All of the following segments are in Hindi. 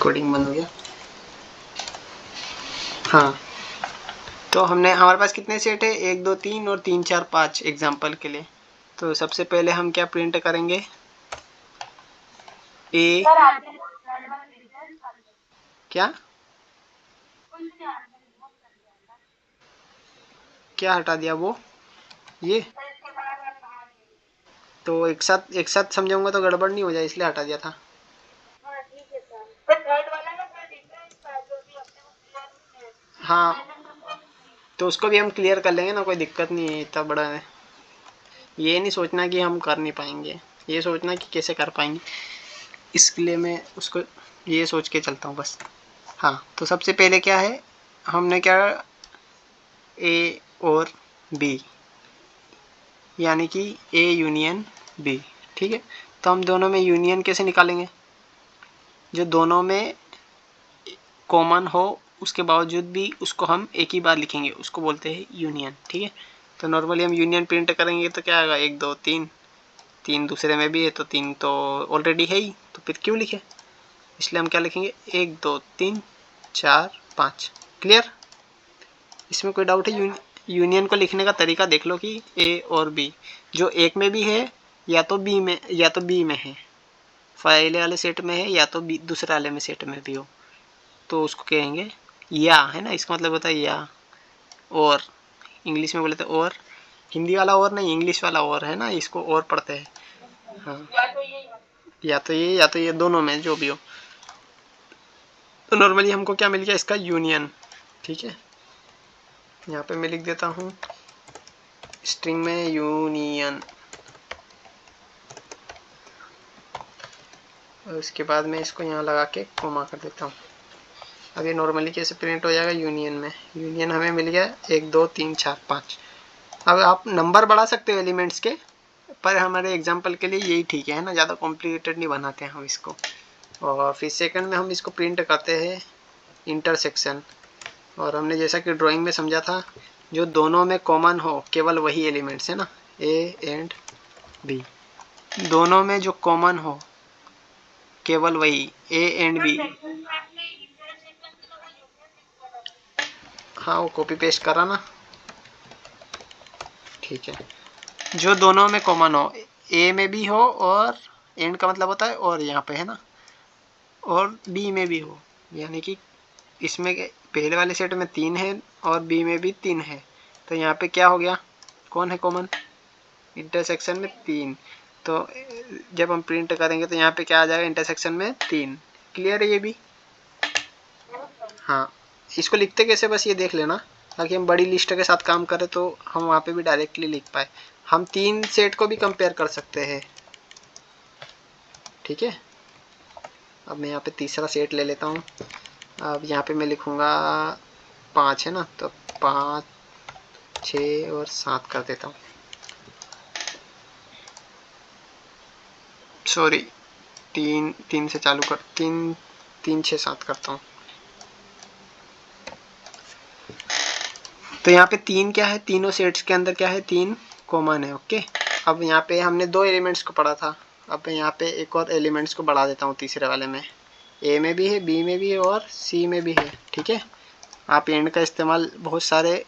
कोडिंग बंद हो गया। हाँ, तो हमारे पास कितने सेट है, 1 2 3 और 3 4 5 एग्जाम्पल के लिए। तो सबसे पहले हम क्या प्रिंट करेंगे, ए क्या क्या हटा दिया वो, ये तो एक साथ समझाऊंगा तो गड़बड़ नहीं हो जाए, इसलिए हटा दिया था। हाँ, तो उसको भी हम क्लियर कर लेंगे ना, कोई दिक्कत नहीं है, इतना बड़ा है। ये नहीं सोचना कि हम कर नहीं पाएंगे, ये सोचना कि कैसे कर पाएंगे, इसलिए मैं उसको ये सोच के चलता हूँ बस। हाँ, तो सबसे पहले क्या है, हमने क्या, ए और बी, यानी कि ए यूनियन बी। ठीक है, तो हम दोनों में यूनियन कैसे निकालेंगे, जो दोनों में कॉमन हो उसके बावजूद भी उसको हम एक ही बार लिखेंगे, उसको बोलते हैं यूनियन। ठीक है, तो नॉर्मली हम यूनियन प्रिंट करेंगे तो क्या आएगा, 1 2 3, 3 दूसरे में भी है तो 3 तो ऑलरेडी है ही, तो फिर क्यों लिखे, इसलिए हम क्या लिखेंगे, 1 2 3 4 5। क्लियर, इसमें कोई डाउट है, यूनियन को लिखने का तरीका देख लो कि ए और बी, जो एक में भी है या तो बी में, या तो बी में है, पहले वाले सेट में है या तो बी दूसरे वाले में सेट में भी हो, तो उसको कहेंगे या, है ना, इसका मतलब होता है या। और इंग्लिश में बोले तो और, हिंदी वाला और नहीं, इंग्लिश वाला और, है ना, इसको और पढ़ते हैं। हाँ, या तो ये दोनों में जो भी हो, तो नॉर्मली हमको क्या मिल गया, इसका यूनियन। ठीक है, यहाँ पे मैं लिख देता हूँ स्ट्रिंग में यूनियन, और उसके बाद में इसको यहाँ लगा के कोमा कर देता हूँ। अब ये नॉर्मली कैसे प्रिंट हो जाएगा, यूनियन में, यूनियन हमें मिल गया 1 2 3 4 5। अब आप नंबर बढ़ा सकते हो एलिमेंट्स के, पर हमारे एग्जांपल के लिए यही ठीक है ना, ज़्यादा कॉम्प्लिकेटेड नहीं बनाते हैं हम इसको। और फिर सेकंड में हम इसको प्रिंट करते हैं इंटरसेक्शन, और हमने जैसा कि ड्राइंग में समझा था, जो दोनों में कॉमन हो केवल वही एलिमेंट्स है ना, ए एंड बी, दोनों में जो कॉमन हो केवल वही ए एंड बी। हाँ, वो कॉपी पेस्ट करा ना, ठीक है, जो दोनों में कॉमन हो, ए में भी हो, और एंड का मतलब होता है और, यहाँ पे है ना, और बी में भी हो, यानी कि इसमें पहले वाले सेट में 3 है और बी में भी 3 है, तो यहाँ पे क्या हो गया, कौन है कॉमन, इंटरसेक्शन में 3, तो जब हम प्रिंट करेंगे तो यहाँ पे क्या आ जाएगा, इंटरसेक्शन में 3। क्लियर है ये भी। हाँ, इसको लिखते कैसे बस ये देख लेना, ताकि हम बड़ी लिस्ट के साथ काम करें तो हम वहाँ पे भी डायरेक्टली लिख पाए। हम 3 सेट को भी कंपेयर कर सकते हैं। ठीक है, अब मैं यहाँ पे तीसरा सेट ले लेता हूँ। अब यहाँ पे मैं लिखूँगा 5 है ना, तो 5 6 और 7 कर देता हूँ, सॉरी 3 से चालू कर, 3 3 6 7 करता हूँ। तो यहाँ पे 3 क्या है, तीनों सेट्स के अंदर क्या है, 3 कॉमन है। ओके, अब यहाँ पे हमने 2 एलिमेंट्स को पढ़ा था, अब यहाँ पे एक और एलिमेंट्स को बढ़ा देता हूँ तीसरे वाले में, ए में भी है, बी में भी है और सी में भी है। ठीक है, आप एंड का इस्तेमाल बहुत सारे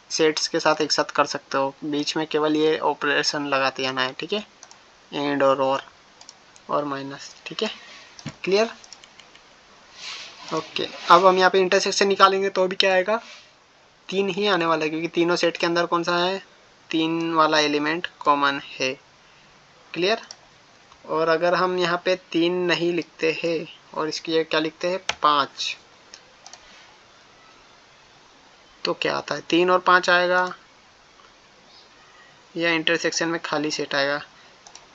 सेट्स के साथ एक साथ कर सकते हो, बीच में केवल ये ऑपरेशन लगाते आना है। ठीक है, एंड और माइनस। ठीक है, क्लियर। ओके, अब हम यहाँ पे इंटरसेक्शन निकालेंगे तो भी क्या आएगा, 3 ही आने वाला है, क्योंकि तीनों सेट के अंदर कौन सा है, 3 वाला एलिमेंट कॉमन है। क्लियर। और अगर हम यहाँ पे 3 नहीं लिखते हैं और इसकी जगह क्या लिखते हैं, 5, तो क्या आता है, 3 और 5 आएगा, या इंटरसेक्शन में खाली सेट आएगा,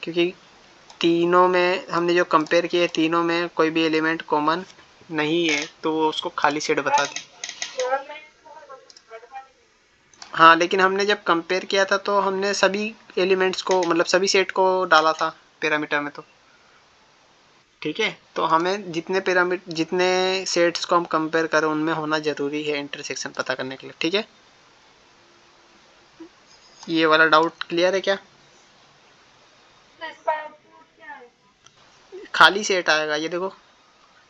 क्योंकि तीनों में हमने जो कंपेयर किए, तीनों में कोई भी एलिमेंट कॉमन नहीं है, तो वो उसको खाली सेट बता दी। हाँ, लेकिन हमने जब कंपेयर किया था तो हमने सभी एलिमेंट्स को, मतलब सभी सेट को डाला था पैरामीटर में, तो ठीक है, तो हमें जितने सेट्स को हम कंपेयर करें उनमें होना जरूरी है इंटरसेक्शन पता करने के लिए। ठीक है, ये वाला डाउट क्लियर है क्या, खाली सेट आएगा, ये देखो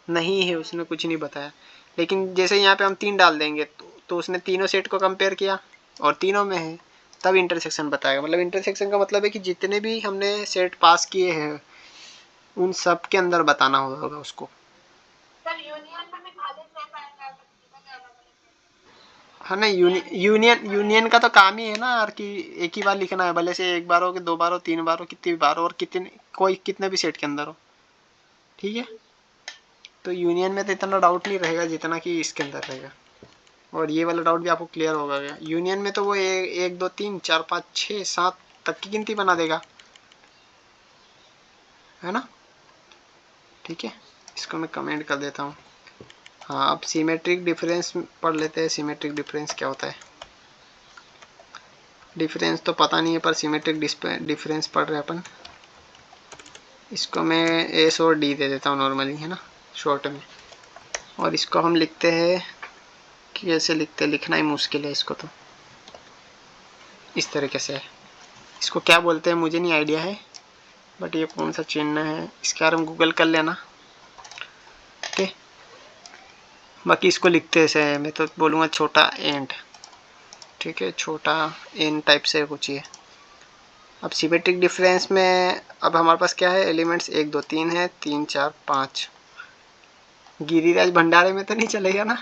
नहीं है, उसने कुछ नहीं बताया। लेकिन जैसे यहाँ पे हम 3 डाल देंगे तो उसने तीनों सेट को कंपेयर किया और तीनों में है, तब इंटरसेक्शन बताएगा। मतलब इंटरसेक्शन का मतलब है कि जितने भी हमने सेट पास किए हैं उन सब के अंदर बताना होगा उसको। हाँ नहीं, यूनियन का तो काम ही है ना यार कि एक ही बार लिखना है, भले से एक बार हो कि 2 बार हो 3 बार हो कितनी भी बार हो, और कितने कोई कितने भी सेट के अंदर हो, ठीक है। तो यूनियन में तो इतना डाउट नहीं रहेगा जितना कि इसके अंदर रहेगा। और ये वाला डाउट भी आपको क्लियर होगा क्या? यूनियन में तो वो 1 2 3 4 5 6 7 तक की गिनती बना देगा, है ना। ठीक है, इसको मैं कमेंट कर देता हूँ। हाँ, अब सिमेट्रिक डिफरेंस पढ़ लेते हैं। सिमेट्रिक डिफरेंस क्या होता है? डिफरेंस तो पता नहीं है, पर सिमेट्रिक डिफरेंस पढ़ रहे हैं अपन। इसको मैं एस और डी दे देता हूँ नॉर्मली, है ना, शॉर्ट में। और इसको हम लिखते हैं, कैसे लिखते हैं, लिखना ही मुश्किल है इसको तो, इस तरीके से है। इसको क्या बोलते हैं मुझे नहीं आइडिया है, बट ये कौन सा चिन्ह है इसके बारे में गूगल कर लेना। ओके, बाकी इसको लिखते हैं ऐसे, मैं तो बोलूँगा छोटा एंड, ठीक है, छोटा एन टाइप से कुछ ही है। अब सिमेट्रिक डिफरेंस में अब हमारे पास क्या है, एलिमेंट्स 1 2 3 है, 3 4 5। गिरिराज भंडारे में तो नहीं चलेगा ना?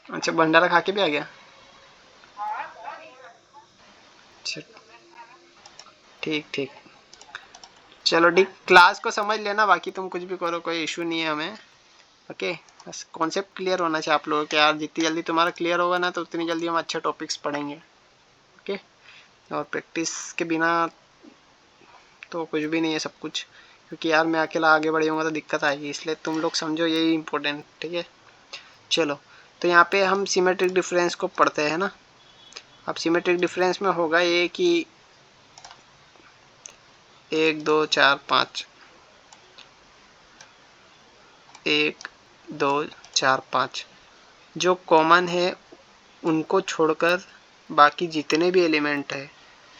अच्छा, भंडारा खा के भी आ गया। अच्छा, ठीक ठीक, चलो ठीक, क्लास को समझ लेना, बाकी तुम कुछ भी करो, कोई इशू नहीं है हमें। ओके, बस कॉन्सेप्ट क्लियर होना चाहिए आप लोगों के यार। जितनी जल्दी तुम्हारा क्लियर होगा ना, तो उतनी जल्दी हम अच्छे टॉपिक्स पढ़ेंगे। ओके, और प्रैक्टिस के बिना तो कुछ भी नहीं है सब कुछ, क्योंकि यार मैं अकेला आगे बढ़ी हूँगा तो दिक्कत आएगी, इसलिए तुम लोग समझो यही इंपॉर्टेंट, ठीक है। चलो, तो यहाँ पे हम सिमेट्रिक डिफरेंस को पढ़ते हैं ना। अब सिमेट्रिक डिफरेंस में होगा ये कि 1 2 4 5, 1 2 4 5 जो कॉमन है उनको छोड़कर बाकी जितने भी एलिमेंट है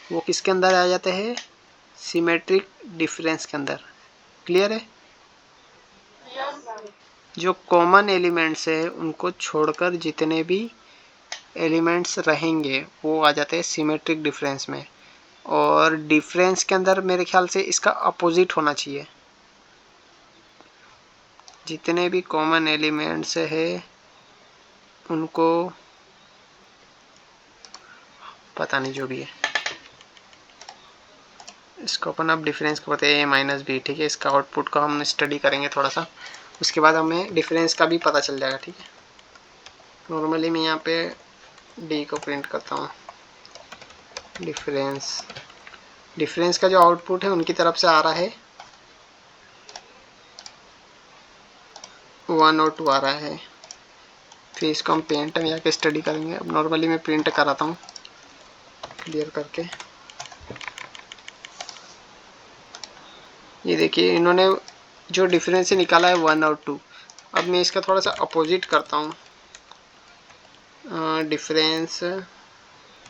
वो किसके अंदर आ जाते हैं, सिमेट्रिक डिफरेंस के अंदर। क्लियर है? जो कॉमन एलिमेंट्स है उनको छोड़कर जितने भी एलिमेंट्स रहेंगे वो आ जाते हैं सिमेट्रिक डिफरेंस में। और डिफरेंस के अंदर मेरे ख्याल से इसका अपोजिट होना चाहिए। जितने भी कॉमन एलिमेंट्स है उनको, पता नहीं जो भी है, इसको अपन अब डिफरेंस को बताए ए माइनस बी, ठीक है। इसका आउटपुट को हम स्टडी करेंगे थोड़ा सा, उसके बाद हमें डिफरेंस का भी पता चल जाएगा, ठीक है। नॉर्मली मैं यहाँ पे डी को प्रिंट करता हूँ। डिफरेंस का जो आउटपुट है उनकी तरफ से आ रहा है 1 और 2 आ रहा है। फिर इसको हम पेंट में जाके स्टडी करेंगे। अब नॉर्मली मैं प्रिंट कराता हूँ क्लियर करके। ये देखिए इन्होंने जो डिफरेंस से निकाला है 1 और 2। अब मैं इसका थोड़ा सा अपोजिट करता हूँ, डिफरेंस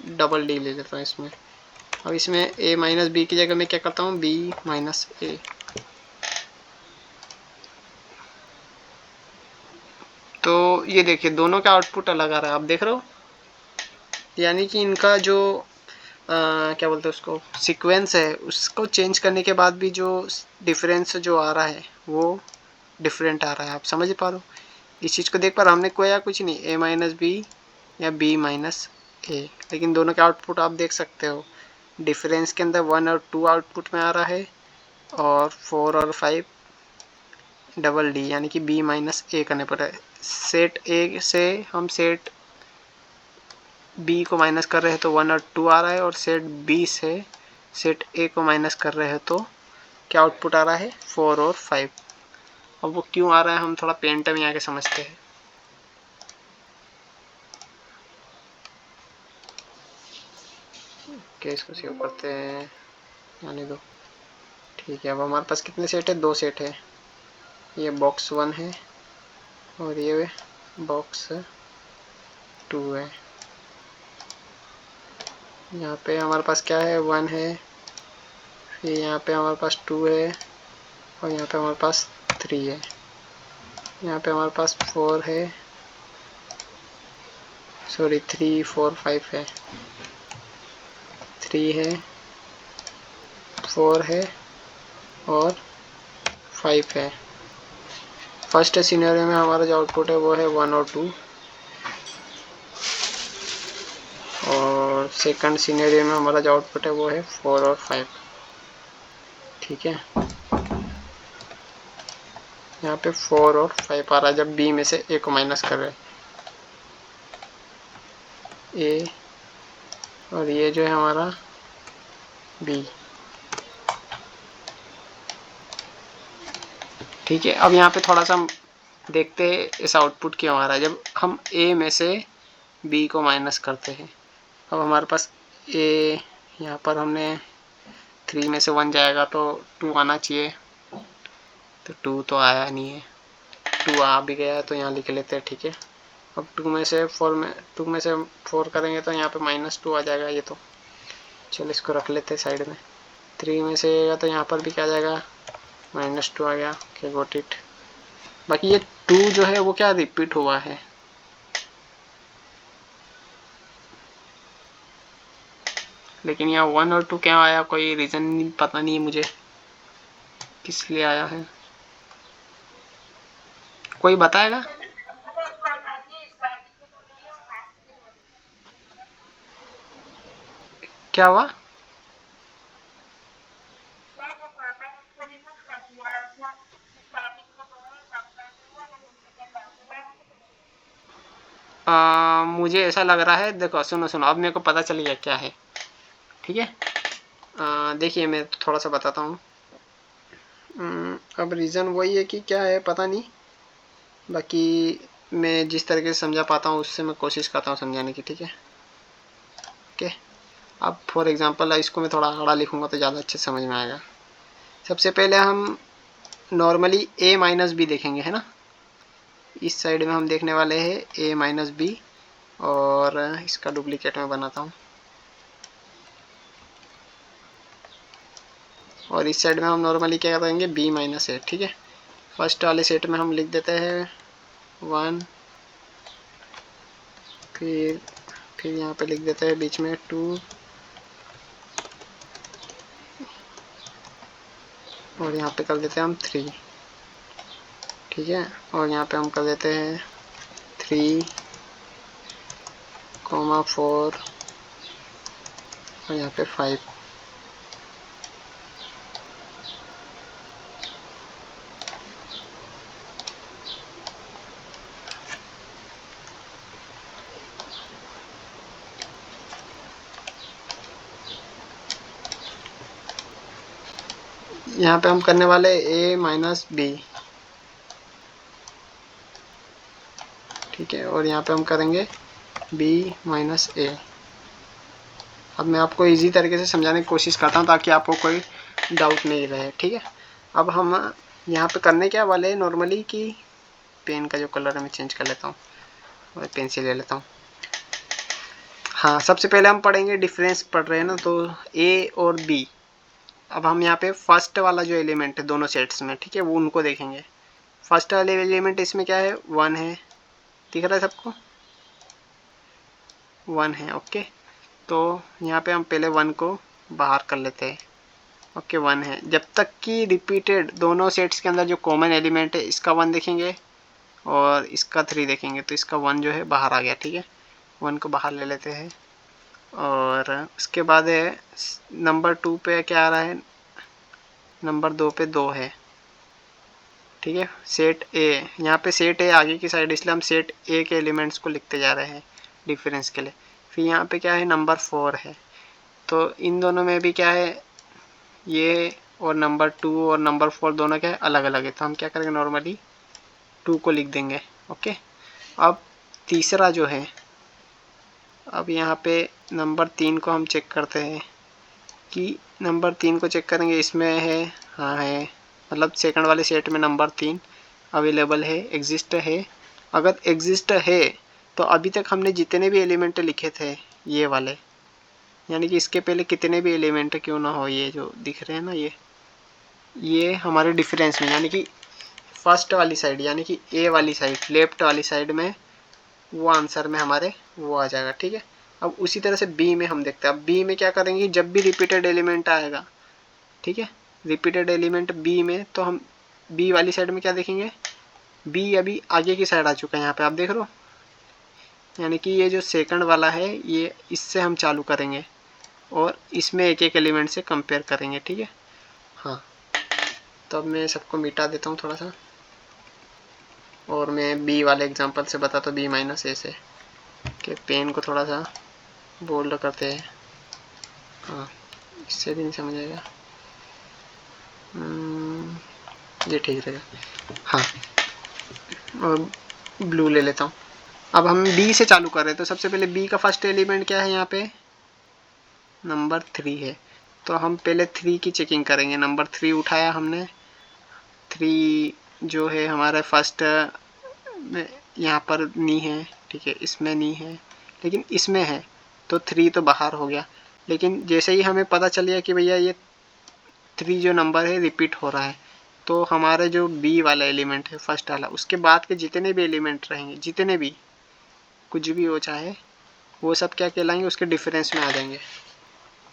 डबल डी ले लेता हूँ इसमें। अब इसमें a माइनस बी की जगह मैं क्या करता हूँ, b माइनस ए। तो ये देखिए दोनों का आउटपुट अलग आ रहा है, आप देख रहे हो। यानी कि इनका जो क्या बोलते हैं उसको, सीक्वेंस है, उसको चेंज करने के बाद भी जो डिफरेंस जो आ रहा है वो डिफरेंट आ रहा है। आप समझ पा रहे हो इस चीज़ को, देख पा रहे हो। हमने कोई या कुछ नहीं, a माइनस बी या b माइनस ए, लेकिन दोनों के आउटपुट आप देख सकते हो। डिफरेंस के अंदर 1 और 2 आउटपुट में आ रहा है, और 4 और 5 डबल डी यानी कि b माइनस ए करने पर है। सेट ए से हम सेट बी को माइनस कर रहे हैं तो 1 और 2 आ रहा है, और सेट बी से सेट ए को माइनस कर रहे हैं तो क्या आउटपुट आ रहा है, 4 और 5। अब वो क्यों आ रहा है हम थोड़ा पेंट में आके समझते हैं। ओके, इसको सेव करते हैं, आने दो। ठीक है, अब हमारे पास कितने सेट है, 2 सेट है। ये बॉक्स 1 है और ये बॉक्स 2 है। यहाँ पे हमारे पास क्या है, 1 है ये यहाँ पे हमारे पास 2 है और यहाँ पे हमारे पास 3 है, यहाँ पे हमारे पास 4 है, सॉरी 3 4 5 है, 3 है, 4 है और 5 है। फर्स्ट सिनेरियो में हमारा जो आउटपुट है वो है 1 और 2 और सेकंड सिनेरियो में हमारा जो आउटपुट है वो है 4 और 5। ठीक है, यहाँ पे 4 और 5 आ रहा है जब बी में से ए को माइनस कर रहे हैं। ए और ये जो है हमारा बी। ठीक है, अब यहाँ पे थोड़ा सा देखते हैं इस आउटपुट क्यों आ रहा है जब हम ए में से बी को माइनस करते हैं। अब हमारे पास ए, यहाँ पर हमने 3 में से 1 जाएगा तो 2 आना चाहिए, तो 2 तो आया नहीं है, 2 आ भी गया है तो यहाँ लिख लेते हैं। ठीक है, अब 2 में से 4 करेंगे तो यहाँ पे -2 आ जाएगा, ये तो चलो इसको रख लेते हैं साइड में। 3 में से आएगा तो यहाँ पर भी क्या आ जाएगा, -2 आ गया। Okay got it. बाकी ये 2 जो है वो क्या रिपीट हुआ है, लेकिन यहाँ 1 और 2 क्या आया, कोई रीज़न पता नहीं मुझे किस लिए आया है, कोई बताएगा? क्या हुआ? मुझे ऐसा लग रहा है, देखो सुनो अब मेरे को पता चल गया क्या है। ठीक है, देखिए मैं थोड़ा सा बताता हूँ। अब रीज़न वही है कि क्या है पता नहीं, बाकी मैं जिस तरीके से समझा पाता हूँ उससे मैं कोशिश करता हूँ समझाने की। ठीक है, ओके। अब फॉर एग्जांपल इसको मैं थोड़ा आड़ा लिखूँगा तो ज़्यादा अच्छे समझ में आएगा। सबसे पहले हम नॉर्मली a माइनस बी देखेंगे, है ना। इस साइड में हम देखने वाले हैं a माइनस बी, और इसका डुप्लीकेट मैं बनाता हूँ, और इस साइड में हम नॉर्मली क्या करेंगे b माइनस ए। ठीक है, फर्स्ट वाले सेट में हम लिख देते हैं 1, फिर यहाँ पे लिख देते हैं बीच में 2 और यहाँ पे कर देते हैं हम 3। ठीक है, और यहाँ पे हम कर देते हैं 3, 4 और यहाँ पे 5। यहाँ पे हम करने वाले a माइनस बी। ठीक है, और यहाँ पे हम करेंगे b माइनस ए। अब मैं आपको इजी तरीके से समझाने की कोशिश करता हूँ ताकि आपको कोई डाउट नहीं रहे। ठीक है, अब हम यहाँ पे करने क्या वाले हैं नॉर्मली कि पेन का जो कलर है मैं चेंज कर लेता हूँ और पेंसिल ले लेता हूँ। हाँ, सबसे पहले हम पढ़ेंगे डिफरेंस पढ़ रहे हैं ना, तो a और b। अब हम यहाँ पे फर्स्ट वाला जो एलिमेंट है दोनों सेट्स में, ठीक है, वो उनको देखेंगे। फर्स्ट वाले एलिमेंट इसमें क्या है, 1 है, दिख रहा है सबको, 1 है। ओके, तो यहाँ पे हम पहले 1 को बाहर कर लेते हैं। ओके, 1 है, जब तक कि रिपीटेड दोनों सेट्स के अंदर जो कॉमन एलिमेंट है इसका 1 देखेंगे और इसका 3 देखेंगे तो इसका 1 जो है बाहर आ गया। ठीक है, 1 को बाहर ले लेते हैं, और उसके बाद है नंबर 2 पे क्या आ रहा है, नंबर 2 पे 2 है। ठीक है, सेट ए, यहाँ पे सेट ए आगे की साइड, इसलिए हम सेट ए के एलिमेंट्स को लिखते जा रहे हैं डिफरेंस के लिए। फिर यहाँ पे क्या है, नंबर 4 है, तो इन दोनों में भी क्या है, ये और नंबर 2 और नंबर 4 दोनों क्या है, अलग अलग है, तो हम क्या करेंगे नॉर्मली 2 को लिख देंगे। ओके, अब तीसरा जो है, अब यहाँ पे नंबर 3 को हम चेक करते हैं कि नंबर 3 को चेक करेंगे, इसमें है, हाँ है, मतलब सेकंड वाले सेट में नंबर 3 अवेलेबल है, एग्जिस्ट है। अगर एग्जिस्ट है तो अभी तक हमने जितने भी एलिमेंट लिखे थे ये वाले, यानी कि इसके पहले कितने भी एलिमेंट क्यों ना हो, ये जो दिख रहे हैं ना, ये हमारे डिफरेंस में, यानी कि फर्स्ट वाली साइड यानी कि ए वाली साइड, लेफ्ट वाली साइड में वो आंसर में हमारे वो आ जाएगा। ठीक है, अब उसी तरह से बी में हम देखते हैं। अब बी में क्या करेंगे, जब भी रिपीटेड एलिमेंट आएगा, ठीक है, रिपीटेड एलिमेंट बी में, तो हम बी वाली साइड में क्या देखेंगे, बी अभी आगे की साइड आ चुका है, यहाँ पे आप देख रहे हो, यानी कि ये जो सेकंड वाला है ये इससे हम चालू करेंगे और इसमें एक एक एलिमेंट से कंपेयर करेंगे। ठीक है, हाँ, तो अब मैं सबको मिटा देता हूँ थोड़ा सा, और मैं बी वाले एग्जांपल से बताता हूँ, बी माइनस ए से, कि पेन को थोड़ा सा बोल्ड करते हैं। हाँ, इससे भी नहीं समझ आएगा, ये ठीक रहेगा। हाँ, और ब्लू ले लेता हूँ। अब हम बी से चालू कर रहे हैं, तो सबसे पहले बी का फर्स्ट एलिमेंट क्या है, यहाँ पे नंबर 3 है, तो हम पहले 3 की चेकिंग करेंगे। नंबर 3 उठाया हमने, 3 जो है हमारा फर्स्ट में यहाँ पर नहीं है, ठीक है, इसमें नहीं है, लेकिन इसमें है, तो 3 तो बाहर हो गया। लेकिन जैसे ही हमें पता चल गया कि भैया ये 3 जो नंबर है रिपीट हो रहा है, तो हमारे जो बी वाला एलिमेंट है फर्स्ट वाला, उसके बाद के जितने भी एलिमेंट रहेंगे, जितने भी कुछ भी हो चाहे, वो सब क्या कहलाएंगे, उसके डिफरेंस में आ जाएंगे।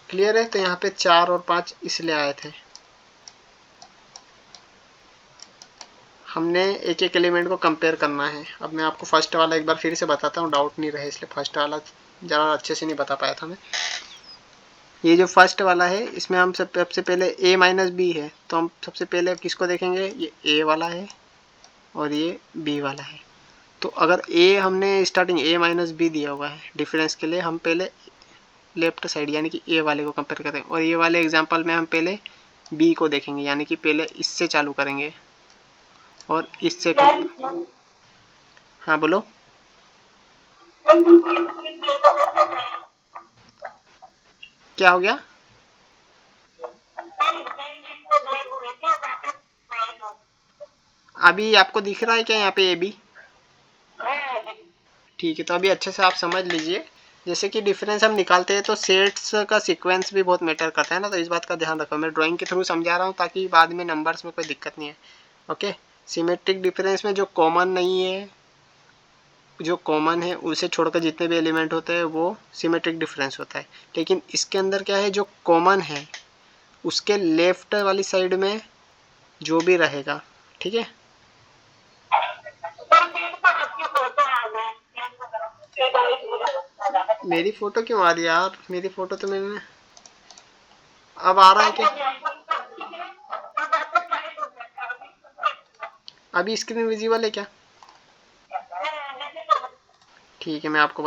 क्लियर है, तो यहाँ पे 4 और 5 इसलिए आए थे, हमने एक एक एलिमेंट को कंपेयर करना है। अब मैं आपको फर्स्ट वाला एक बार फिर से बताता हूँ, डाउट नहीं रहे, इसलिए फर्स्ट वाला ज़्यादा अच्छे से नहीं बता पाया था मैं। ये जो फर्स्ट वाला है, इसमें हम सबसे पहले a माइनस बी है, तो हम सबसे पहले किसको देखेंगे, ये a वाला है और ये b वाला है। तो अगर a हमने स्टार्टिंग a माइनस बी दिया हुआ है डिफरेंस के लिए, हम पहले लेफ्ट साइड यानी कि a वाले को कंपेयर करें, और ये वाले एग्जांपल में हम पहले b को देखेंगे, यानी कि पहले इससे चालू करेंगे और इससे हाँ बोलो। क्या हो गया, अभी आपको दिख रहा है क्या यहाँ पे ए बी? ठीक है, तो अभी अच्छे से आप समझ लीजिए। जैसे कि डिफरेंस हम निकालते हैं तो सेट्स का सीक्वेंस भी बहुत मैटर करता है ना, तो इस बात का ध्यान रखो। मैं ड्राइंग के थ्रू समझा रहा हूँ ताकि बाद में नंबर्स में कोई दिक्कत नहीं है। ओके, सिमेट्रिक डिफरेंस में जो कॉमन नहीं है, जो कॉमन है उसे छोड़कर जितने भी एलिमेंट होते हैं वो सिमेट्रिक डिफरेंस होता है। लेकिन इसके अंदर क्या है, जो कॉमन है उसके लेफ्ट वाली साइड में जो भी रहेगा, ठीक है। मेरी फोटो क्यों आ रही है यार, मेरी फोटो तो मैंने, अब आ रहा है क्या, अभी स्क्रीन विजिबल है क्या? ठीक है, मैं आपको